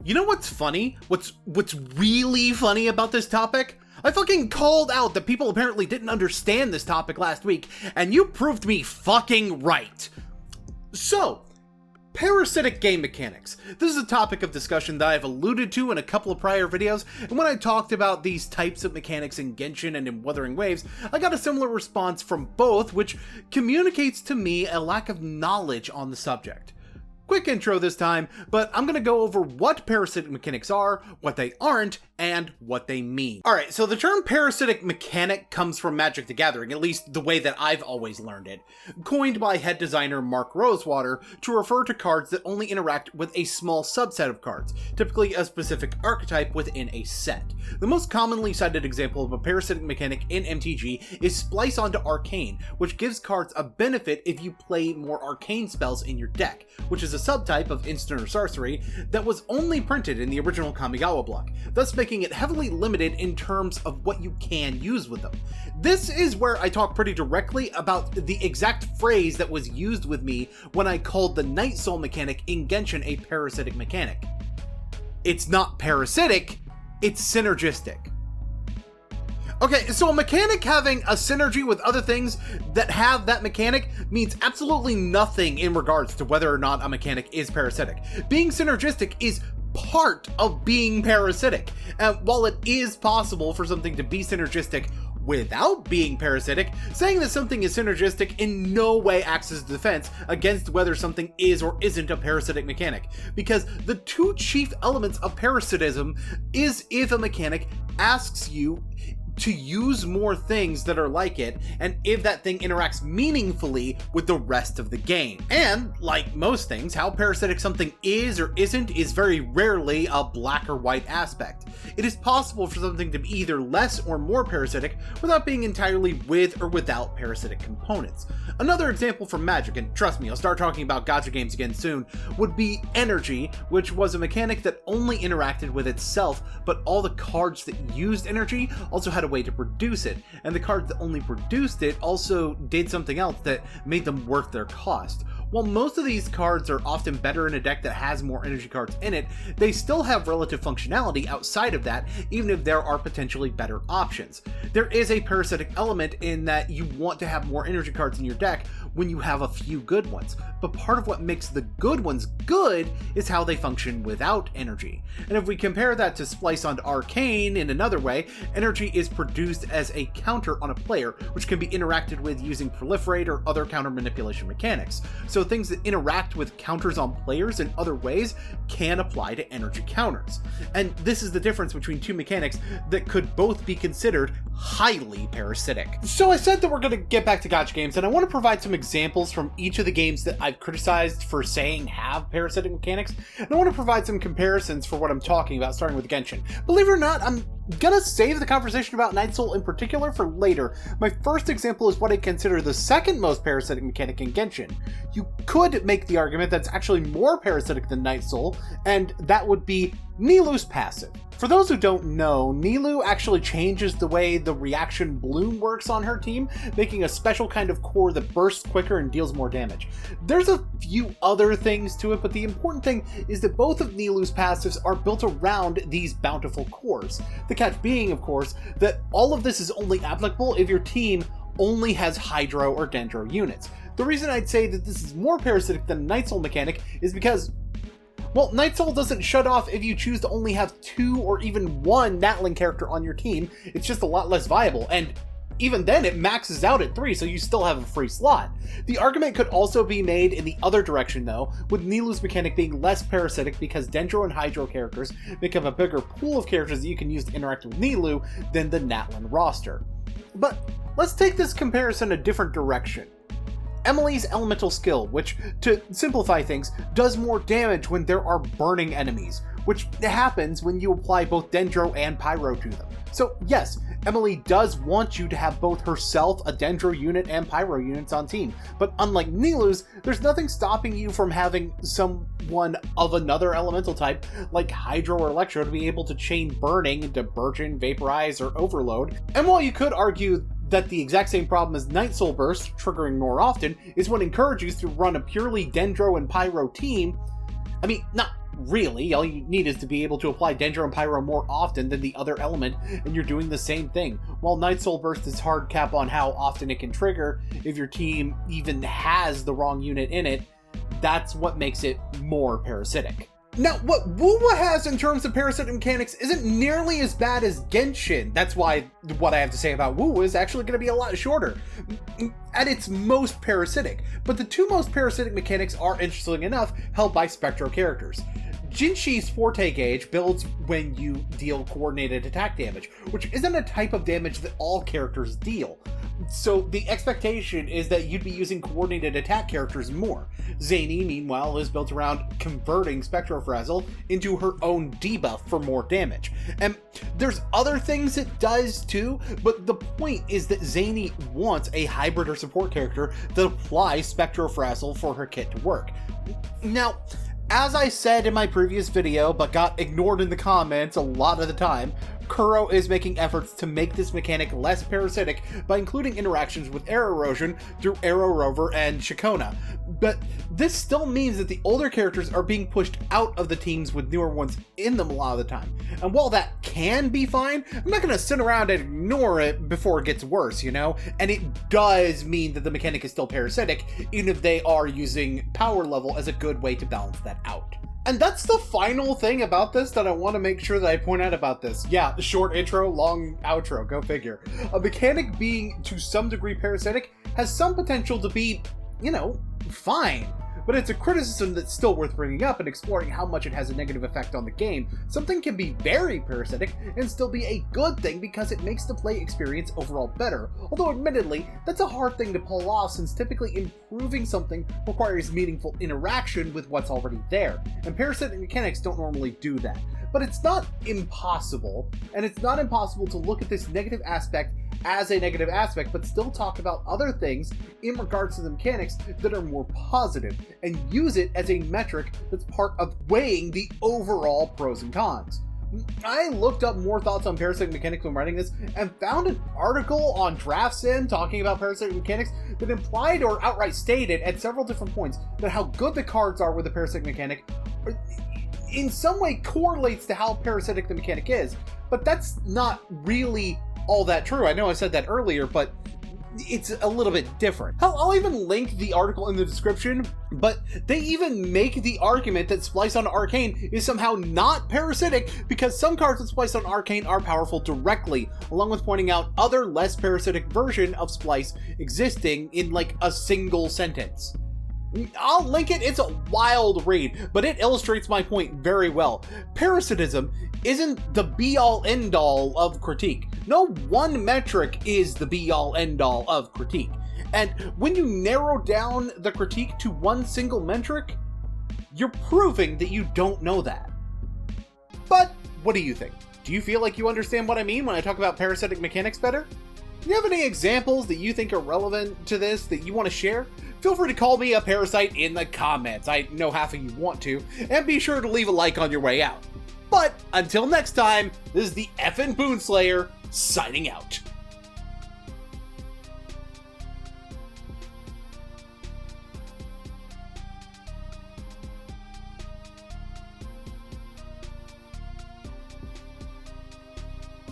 You know what's funny? What's really funny about this topic? I fucking called out that people apparently didn't understand this topic last week, and you proved me fucking right. So, parasitic game mechanics. This is a topic of discussion that I've alluded to in a couple of prior videos, and when I talked about these types of mechanics in Genshin and in Wuthering Waves, I got a similar response from both, which communicates to me a lack of knowledge on the subject. Quick intro this time, but I'm gonna go over what parasitic mechanics are, what they aren't, and what they mean. Alright, so the term parasitic mechanic comes from Magic the Gathering, at least the way that I've always learned it, coined by head designer Mark Rosewater to refer to cards that only interact with a small subset of cards, typically a specific archetype within a set. The most commonly cited example of a parasitic mechanic in MTG is Splice onto Arcane, which gives cards a benefit if you play more arcane spells in your deck, which is a subtype of instant or sorcery that was only printed in the original Kamigawa block, thus making it heavily limited in terms of what you can use with them. This is where I talk pretty directly about the exact phrase that was used with me when I called the Night Soul mechanic in Genshin a parasitic mechanic. It's not parasitic, it's synergistic. Okay, so a mechanic having a synergy with other things that have that mechanic means absolutely nothing in regards to whether or not a mechanic is parasitic. Being synergistic is part of being parasitic. And while it is possible for something to be synergistic without being parasitic, saying that something is synergistic in no way acts as defense against whether something is or isn't a parasitic mechanic, because the two chief elements of parasitism is if a mechanic asks you to use more things that are like it, and if that thing interacts meaningfully with the rest of the game. And, like most things, how parasitic something is or isn't is very rarely a black or white aspect. It is possible for something to be either less or more parasitic without being entirely with or without parasitic components. Another example from Magic, and trust me, I'll start talking about gacha games again soon, would be Energy, which was a mechanic that only interacted with itself, but all the cards that used energy also had a way to produce it, and the cards that only produced it also did something else that made them worth their cost. While most of these cards are often better in a deck that has more energy cards in it, they still have relative functionality outside of that, even if there are potentially better options. There is a parasitic element in that you want to have more energy cards in your deck when you have a few good ones, but part of what makes the good ones good is how they function without energy. And if we compare that to Splice onto Arcane in another way, energy is produced as a counter on a player, which can be interacted with using Proliferate or other counter manipulation mechanics. So things that interact with counters on players in other ways can apply to energy counters. And this is the difference between two mechanics that could both be considered highly parasitic. So I said that we're going to get back to gacha games, and I want to provide some examples from each of the games that I've criticized for saying have parasitic mechanics, and I want to provide some comparisons for what I'm talking about, starting with Genshin. Believe it or not, I'm gonna save the conversation about Night Soul in particular for later. My first example is what I consider the second most parasitic mechanic in Genshin. You could make the argument that's actually more parasitic than Night Soul, and that would be Nilou's passive. For those who don't know, Nilou actually changes the way the reaction bloom works on her team, making a special kind of core that bursts quicker and deals more damage. There's a few other things to it, but the important thing is that both of Nilou's passives are built around these bountiful cores. The catch being, of course, that all of this is only applicable if your team only has Hydro or Dendro units. The reason I'd say that this is more parasitic than Night Soul mechanic is because, well, Night Soul doesn't shut off if you choose to only have 2 or even 1 Natling character on your team. It's just a lot less viable, and even then it maxes out at 3, so you still have a free slot. The argument could also be made in the other direction though, with Nilou's mechanic being less parasitic because Dendro and Hydro characters make up a bigger pool of characters that you can use to interact with Nilou than the Natlan roster. But let's take this comparison a different direction. Emily's elemental skill, which, to simplify things, does more damage when there are burning enemies, which happens when you apply both Dendro and Pyro to them. So yes, Emily does want you to have both herself, a Dendro unit, and Pyro units on team, but unlike Nilou's, there's nothing stopping you from having someone of another elemental type, like Hydro or Electro, to be able to chain burning into Burgeon, Vaporize, or Overload. And while you could argue that the exact same problem as Night Soul Burst, triggering more often, is what encourages you to run a purely Dendro and Pyro team, I mean, not Really, all you need is to be able to apply Dendro and Pyro more often than the other element, and you're doing the same thing. While Night Soul Burst is hard cap on how often it can trigger, if your team even has the wrong unit in it, that's what makes it more parasitic. Now, what Wuwa has in terms of parasitic mechanics isn't nearly as bad as Genshin. That's why what I have to say about Wuwa is actually going to be a lot shorter. At its most parasitic. But the two most parasitic mechanics are, interesting enough, held by Spectro characters. Jinshi's Forte Gauge builds when you deal coordinated attack damage, which isn't a type of damage that all characters deal. So the expectation is that you'd be using coordinated attack characters more. Zany, meanwhile, is built around converting Spectrofrazzle into her own debuff for more damage. And there's other things it does too, but the point is that Zany wants a hybrid or support character that applies Spectrofrazzle for her kit to work. Now, as I said in my previous video, but got ignored in the comments a lot of the time, Kuro is making efforts to make this mechanic less parasitic by including interactions with air erosion through Arrow Rover and Shikona. But this still means that the older characters are being pushed out of the teams with newer ones in them a lot of the time. And while that can be fine, I'm not going to sit around and ignore it before it gets worse, you know? And it does mean that the mechanic is still parasitic, even if they are using power level as a good way to balance that out. And that's the final thing about this that I want to make sure that I point out about this. Yeah, the short intro, long outro, go figure. A mechanic being to some degree parasitic has some potential to be, you know, fine. But it's a criticism that's still worth bringing up and exploring how much it has a negative effect on the game. Something can be very parasitic and still be a good thing because it makes the play experience overall better. Although admittedly, that's a hard thing to pull off since typically improving something requires meaningful interaction with what's already there. And parasitic mechanics don't normally do that. But it's not impossible, and it's not impossible to look at this negative aspect as a negative aspect, but still talk about other things in regards to the mechanics that are more positive, and use it as a metric that's part of weighing the overall pros and cons. I looked up more thoughts on parasitic mechanics when writing this, and found an article on DraftSim talking about parasitic mechanics that implied or outright stated at several different points that how good the cards are with the parasitic mechanic in some way correlates to how parasitic the mechanic is, but that's not really all that true. I know I said that earlier, but it's a little bit different. I'll even link the article in the description, but they even make the argument that Splice on Arcane is somehow not parasitic because some cards with Splice on Arcane are powerful directly, along with pointing out other less parasitic version of Splice existing in like a single sentence. I'll link it, it's a wild read, but it illustrates my point very well. Parasitism isn't the be-all end-all of critique. No one metric is the be-all end-all of critique. And when you narrow down the critique to one single metric, you're proving that you don't know that. But what do you think? Do you feel like you understand what I mean when I talk about parasitic mechanics better? Do you have any examples that you think are relevant to this that you want to share? Feel free to call me a parasite in the comments. I know half of you want to, and be sure to leave a like on your way out. But until next time, this is the effing Boonslayer signing out.